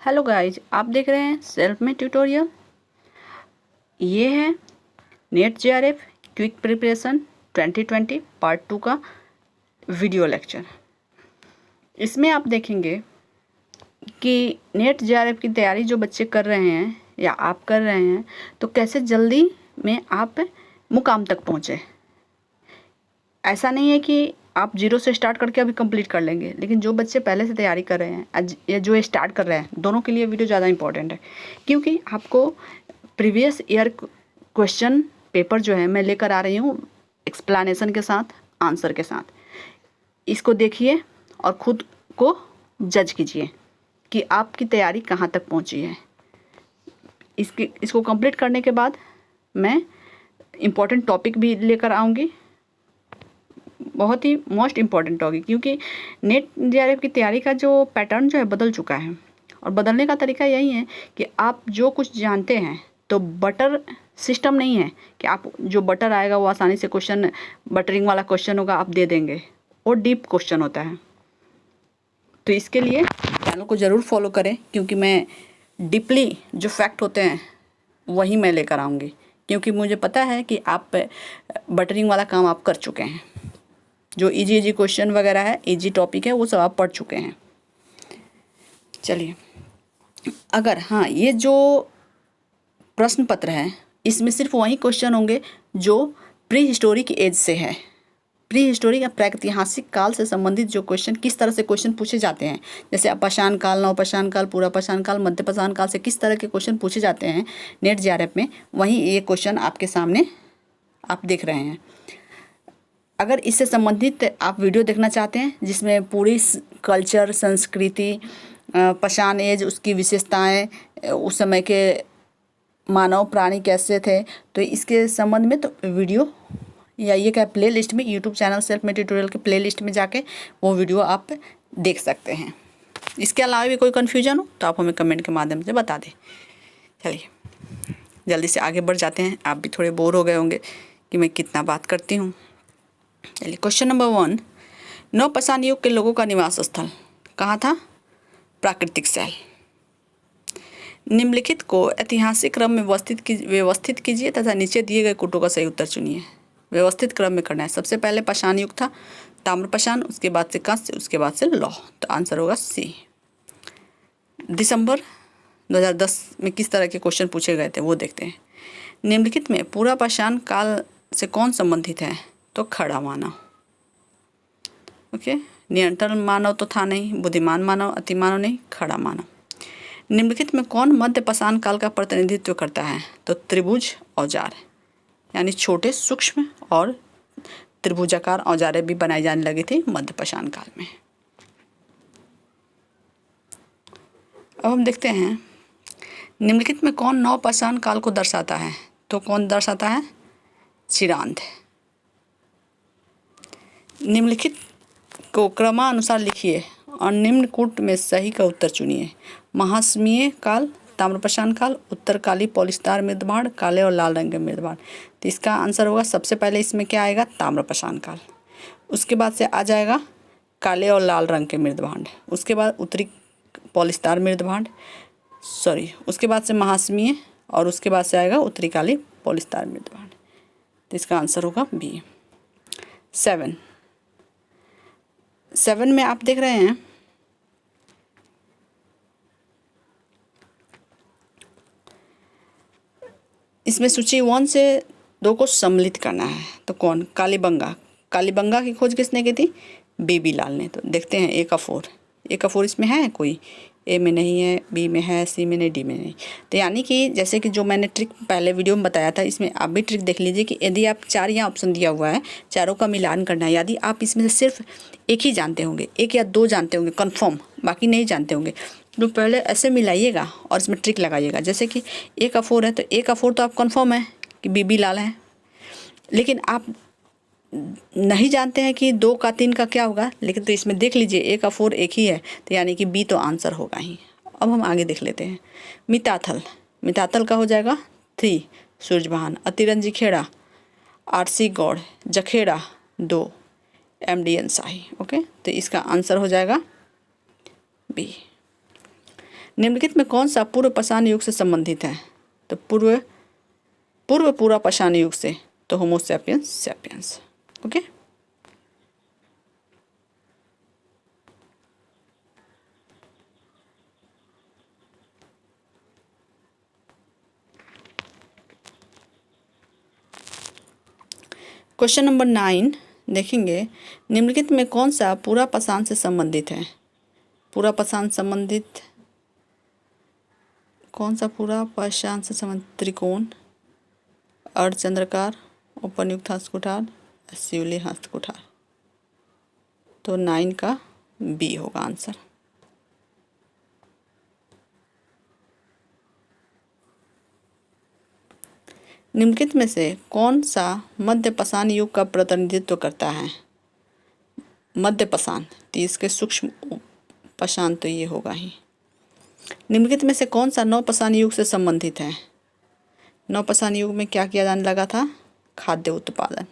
Hello guys, आप देख रहे हैं सेल्फ में ट्यूटोरियल। ये है net JRF quick preparation 2020 part 2 का वीडियो लेक्चर। इसमें आप देखेंगे कि नेट जेआरएफ की तैयारी जो बच्चे कर रहे हैं या आप कर रहे हैं तो कैसे जल्दी में आप मुकाम तक पहुँचे। ऐसा नहीं है कि आप जीरो से स्टार्ट करके अभी कंप्लीट कर लेंगे, लेकिन जो बच्चे पहले से तैयारी कर रहे हैं या जो स्टार्ट कर रहे हैं, दोनों के लिए वीडियो ज़्यादा इंपॉर्टेंट है, क्योंकि आपको प्रीवियस ईयर क्वेश्चन पेपर जो है मैं लेकर आ रही हूँ एक्सप्लेनेशन के साथ, आंसर के साथ। इसको देखिए और ख़ुद को जज कीजिए कि आपकी तैयारी कहाँ तक पहुँची है। इसको कंप्लीट करने के बाद मैं इम्पोर्टेंट टॉपिक भी लेकर आऊँगी, बहुत ही मोस्ट इम्पॉर्टेंट होगी, क्योंकि नेट जेआरएफ की तैयारी का जो पैटर्न जो है बदल चुका है। और बदलने का तरीका यही है कि आप जो कुछ जानते हैं, तो बटर सिस्टम नहीं है कि आप जो बटर आएगा वो आसानी से क्वेश्चन, बटरिंग वाला क्वेश्चन होगा आप दे देंगे, वो डीप क्वेश्चन होता है। तो इसके लिए चैनल को ज़रूर फॉलो करें, क्योंकि मैं डीपली जो फैक्ट होते हैं वही मैं लेकर आऊँगी, क्योंकि मुझे पता है कि आप बटरिंग वाला काम आप कर चुके हैं। जो इजी क्वेश्चन वगैरह है, इजी टॉपिक है, वो सब आप पढ़ चुके हैं। चलिए, अगर हाँ, ये जो प्रश्न पत्र है इसमें सिर्फ वही क्वेश्चन होंगे जो प्री हिस्टोरिक एज से है। प्री हिस्टोरिक या प्रागैतिहासिक काल से संबंधित जो क्वेश्चन, किस तरह से क्वेश्चन पूछे जाते हैं, जैसे अपाषाण काल, नवपाषाण काल, पूरा पाषाण काल, मध्य पाषाण काल से किस तरह के क्वेश्चन पूछे जाते हैं नेट जेआरएफ में, वहीं ये क्वेश्चन आपके सामने आप देख रहे हैं। अगर इससे संबंधित आप वीडियो देखना चाहते हैं जिसमें पूरी कल्चर, संस्कृति, पाषाण एज, उसकी विशेषताएं, उस समय के मानव प्राणी कैसे थे, तो इसके संबंध में तो वीडियो या ये क्या प्ले लिस्ट में, यूट्यूब चैनल सेल्फ में ट्यूटोरियल के प्ले लिस्ट में जाके वो वीडियो आप देख सकते हैं। इसके अलावा भी कोई कन्फ्यूजन हो तो आप हमें कमेंट के माध्यम से बता दें। चलिए जल्दी से आगे बढ़ जाते हैं। आप भी थोड़े बोर हो गए होंगे कि मैं कितना बात करती हूँ। चलिए, क्वेश्चन नंबर 1, नवपाषाण युग के लोगों का निवास स्थल कहाँ था? प्राकृतिक शैल। निम्नलिखित को ऐतिहासिक क्रम में व्यवस्थित कीजिए तथा नीचे दिए गए कोटों का सही उत्तर चुनिए। व्यवस्थित क्रम में करना है। सबसे पहले पाषाण युग था, ताम्रपाषाण, उसके बाद से कांस्य, उसके बाद से लौह, तो आंसर होगा सी। दिसंबर 2010 में किस तरह के क्वेश्चन पूछे गए थे वो देखते हैं। निम्नलिखित में पूरा पाषाण काल से कौन संबंधित है? तो खड़ा मानव। ओके, नियंत्रण मानव तो था नहीं, बुद्धिमान मानव, अति मानव नहीं, खड़ा मानव। निम्नलिखित में कौन मध्य पाषाण काल का प्रतिनिधित्व करता है? तो त्रिभुज औजार, यानी छोटे, सूक्ष्म और त्रिभुजाकार औजारें भी बनाई जाने लगी थी मध्य पाषाण काल में। अब हम देखते हैं निम्नलिखित में कौन नवपाषाण काल को दर्शाता है? तो कौन दर्शाता है? चिरांद। निम्नलिखित को क्रमानुसार लिखिए और निम्न कूट में सही का उत्तर चुनिए। महासमीय काल, ताम्रपाषाण काल, उत्तरकाली पॉलिस्टार मृदभांड, काले और लाल रंग के मृदभांड। तो इसका आंसर होगा, सबसे पहले इसमें क्या आएगा? ताम्रपाषाण काल। उसके बाद से आ जाएगा काले और लाल रंग के मृदभांड, उसके बाद उत्तरी पॉलिस्टार मृदभांड, उसके बाद से महासमीय, और उसके बाद से आएगा उत्तरी काली पॉलिस्टार मृदभांड। तो इसका आंसर होगा बी। 7 में आप देख रहे हैं इसमें सूची 1 से 2 को सम्मिलित करना है। तो कौन? कालीबंगा। कालीबंगा की खोज किसने की थी? बीबी लाल ने। तो देखते हैं ए का 4 इसमें है कोई? ए में नहीं है, बी में है, सी में नहीं, डी में नहीं। तो यानी कि जैसे कि जो मैंने ट्रिक पहले वीडियो में बताया था, इसमें आप भी ट्रिक देख लीजिए कि यदि आप 4 यहाँ ऑप्शन दिया हुआ है, चारों का मिलान करना है। यदि आप इसमें से सिर्फ एक ही जानते होंगे, 1 या 2 जानते होंगे कन्फर्म, बाकी नहीं जानते होंगे, तो पहले ऐसे मिलाइएगा और इसमें ट्रिक लगाइएगा। जैसे कि ए का 4 है, तो ए का 4 तो आप कन्फर्म है कि बीबी लाल है, लेकिन आप नहीं जानते हैं कि 2 का 3 का क्या होगा। लेकिन तो इसमें देख लीजिए ए का 4 एक ही है, तो यानी कि बी तो आंसर होगा ही। अब हम आगे देख लेते हैं। मिताथल का हो जाएगा 3, सूरजभान, अतिरंजी खेड़ा, आरसी गौड़, जखेड़ा 2, MDN शाही। ओके, तो इसका आंसर हो जाएगा बी। निम्नलिखित में कौन सा पूर्व पाषाण युग से संबंधित है? तो पूर्व पूरा पाषाण युग से, तो Homo sapiens sapiens. Okay, question number 9 देखेंगे, निम्नलिखित में कौन सा पूरा पाषाण से संबंधित है? पूरा पाषाण संबंधित कौन सा पूरा पाषाण से संबंधित? त्रिकोण, अर्धचंद्राकार, उपयुक्त हस्तकुठार, शिवली हस्तकुठार। तो 9 का बी होगा आंसर। निम्नलिखित में से कौन सा मध्य पाषाण युग का प्रतिनिधित्व करता है? मध्य पाषाण, तो इसके सूक्ष्म पाषाण तो ये होगा ही। निम्नलिखित में से कौन सा नव पाषाण युग से संबंधित है? नव पाषाण युग में क्या किया जाने लगा था? खाद्य उत्पादन।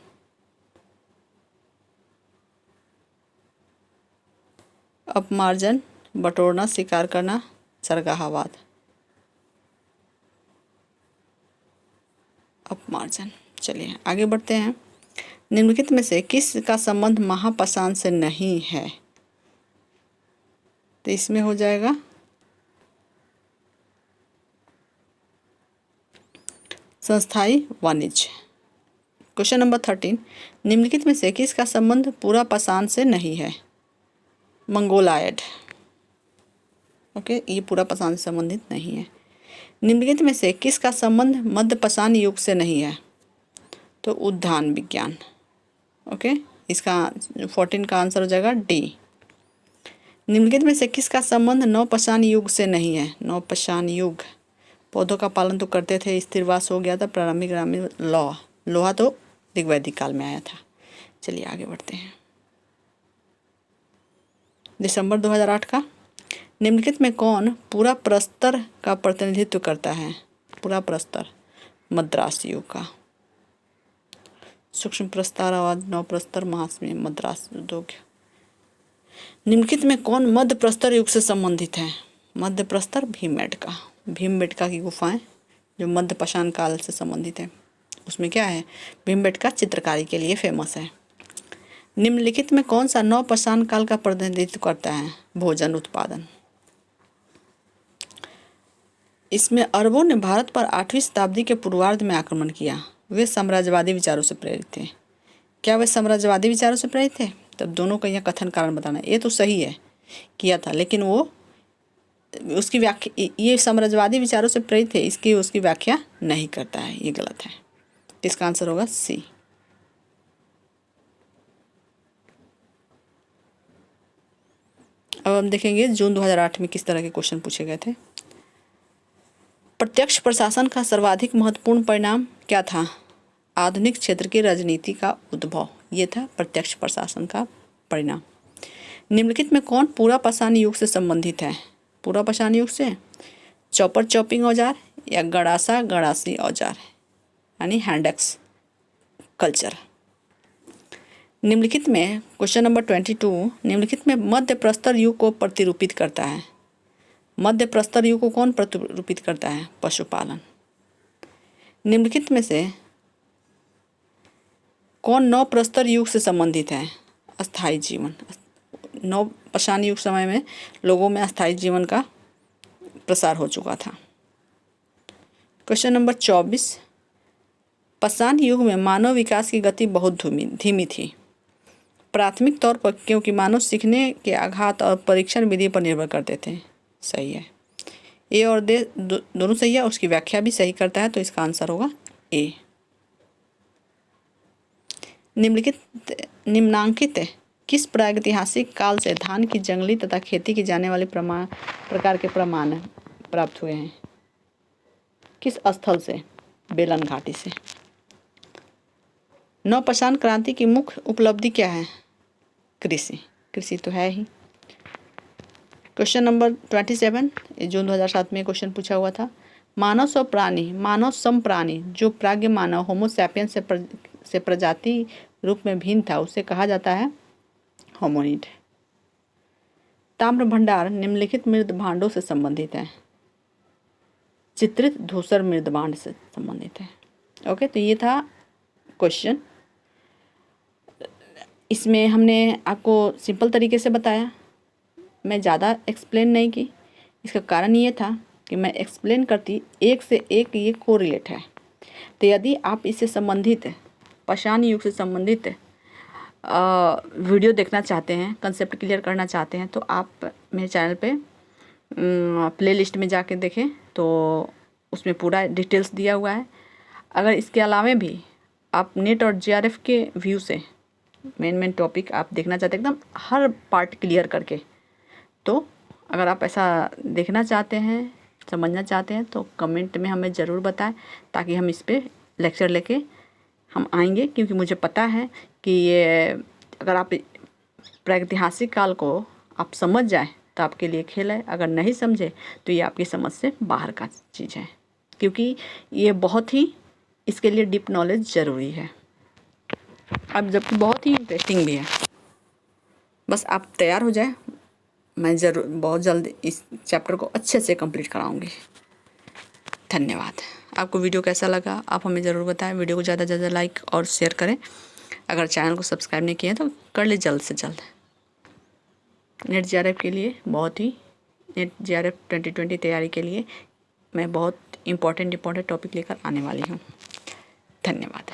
अपमार्जन, बटोरना, शिकार करना, चरगाहवाद। अपमार्जन। चलिए आगे बढ़ते हैं। निम्नलिखित में से किस का संबंध महापाषाण से नहीं है? तो इसमें हो जाएगा संस्थाई वाणिज्य। क्वेश्चन नंबर 13, निम्नलिखित में से किसका संबंध पूरा पाषाण से नहीं है? मंगोलायड। ओके, ये पूरा पाषाण से संबंधित नहीं है। निम्नलिखित में से किसका संबंध मध्य पाषाण युग से नहीं है? तो उद्यान विज्ञान। ओके, इसका 14 का आंसर हो जाएगा डी। निम्नलिखित में से किसका संबंध नव पाषाण युग से नहीं है? नव पाषाण युग, पौधों का पालन तो करते थे, स्थिरवास हो गया था, प्रारंभिक ग्रामीण लोहा तो ऋग्वैदिक काल में आया था। चलिए आगे बढ़ते हैं। दिसंबर 2008 का, निम्नलिखित में कौन पूरा प्रस्तर का प्रतिनिधित्व करता है? पूरा प्रस्तर, मद्रास युग का। सूक्ष्म प्रस्तर, आवाज, नव प्रस्तर, महासमय, मद्रास उद्योग। निम्नलिखित में कौन मध्य प्रस्तर युग से संबंधित है? मध्य प्रस्तर, भीमबेटका। भीमबेटका की गुफाएं जो मध्य पाषाण काल से संबंधित है, उसमें क्या है? भीमबेटका चित्रकारी के लिए फेमस है। निम्नलिखित में कौन सा नव पाषाण काल का प्रतिनिधित्व करता है? भोजन उत्पादन। इसमें अरबों ने भारत पर 8वीं शताब्दी के पूर्वार्ध में आक्रमण किया। वे साम्राज्यवादी विचारों से प्रेरित थे। क्या वे साम्राज्यवादी विचारों से प्रेरित थे? तब दोनों का यह कथन कारण बताना। ये तो सही है, किया था, लेकिन वो उसकी व्याख्या, ये साम्राज्यवादी विचारों से प्रेरित थे, इसकी उसकी व्याख्या नहीं करता है, ये गलत है। इसका आंसर होगा सी। अब हम देखेंगे जून 2008 में किस तरह के क्वेश्चन पूछे गए थे। प्रत्यक्ष प्रशासन का सर्वाधिक महत्वपूर्ण परिणाम क्या था? आधुनिक क्षेत्र की राजनीति का उद्भव, ये था प्रत्यक्ष प्रशासन का परिणाम। निम्नलिखित में कौन पूरा पाषाण युग से संबंधित है? पूरा पाषाण युग से चॉपर चॉपिंग औजार या गड़ासा गड़ासी औजार, यानी हैंडएक्स कल्चर। निम्नलिखित में क्वेश्चन नंबर 22, निम्नलिखित में मध्य प्रस्तर युग को प्रतिरूपित करता है? मध्य प्रस्तर युग को कौन प्रतिरूपित करता है? पशुपालन। निम्नलिखित में से कौन नव प्रस्तर युग से संबंधित है? अस्थायी जीवन। नव पाषाण युग समय में लोगों में अस्थायी जीवन का प्रसार हो चुका था। क्वेश्चन नंबर 24, पाषाण युग में मानव विकास की गति बहुत धीमी थी, प्राथमिक तौर पर क्योंकि मानव सीखने के आघात और परीक्षण विधि पर निर्भर करते थे। सही है, ए और दे दोनों सही है, उसकी व्याख्या भी सही करता है, तो इसका आंसर होगा ए। निम्नांकित किस प्रागैतिहासिक काल से धान की जंगली तथा खेती की जाने वाले प्रकार के प्रमाण प्राप्त हुए हैं? किस स्थल से? बेलन घाटी से। नव पाषाण क्रांति की मुख्य उपलब्धि क्या है? कृषि। कृषि तो है ही। क्वेश्चन नंबर 27, जून 2007 में क्वेश्चन पूछा हुआ था। मानव सम प्राणी जो प्राज्ञ मानव होमो सैपियंस से प्रजाति रूप में भिन्न था, उसे कहा जाता है होमोनिड। ताम्र भंडार निम्नलिखित मृत भांडों से संबंधित है? चित्रित धूसर मृदबांड से संबंधित है। ओके, तो ये था क्वेश्चन। इसमें हमने आपको सिंपल तरीके से बताया, मैं ज़्यादा एक्सप्लेन नहीं की। इसका कारण ये था कि मैं एक्सप्लेन करती एक से एक ये कोरिलेट है। तो यदि आप इससे संबंधित पाषाण युग से संबंधित वीडियो देखना चाहते हैं, कंसेप्ट क्लियर करना चाहते हैं, तो आप मेरे चैनल पे प्लेलिस्ट में जाके देखें, तो उसमें पूरा डिटेल्स दिया हुआ है। अगर इसके अलावा भी आप नेट और जीआरएफ के व्यू से मेन टॉपिक आप देखना चाहते हैं एकदम हर पार्ट क्लियर करके, तो अगर आप ऐसा देखना चाहते हैं, समझना चाहते हैं, तो कमेंट में हमें ज़रूर बताएं, ताकि हम इस पे लेक्चर लेके हम आएंगे। क्योंकि मुझे पता है कि ये अगर आप प्रागैतिहासिक काल को आप समझ जाए तो आपके लिए खेल है, अगर नहीं समझे तो ये आपकी समझ से बाहर का चीज़ है, क्योंकि ये बहुत ही इसके लिए डीप नॉलेज ज़रूरी है, अब जबकि बहुत ही इंटरेस्टिंग भी है। बस आप तैयार हो जाए, मैं ज़रूर बहुत जल्द इस चैप्टर को अच्छे से कंप्लीट कराऊंगी। धन्यवाद। आपको वीडियो कैसा लगा आप हमें ज़रूर बताएं। वीडियो को ज़्यादा से ज़्यादा लाइक और शेयर करें। अगर चैनल को सब्सक्राइब नहीं किया तो कर ले जल्द से जल्द। नेट जीआरएफ के लिए नेट जीआरएफ 2020 तैयारी के लिए मैं बहुत इम्पोर्टेंट टॉपिक लेकर आने वाली हूँ। धन्यवाद।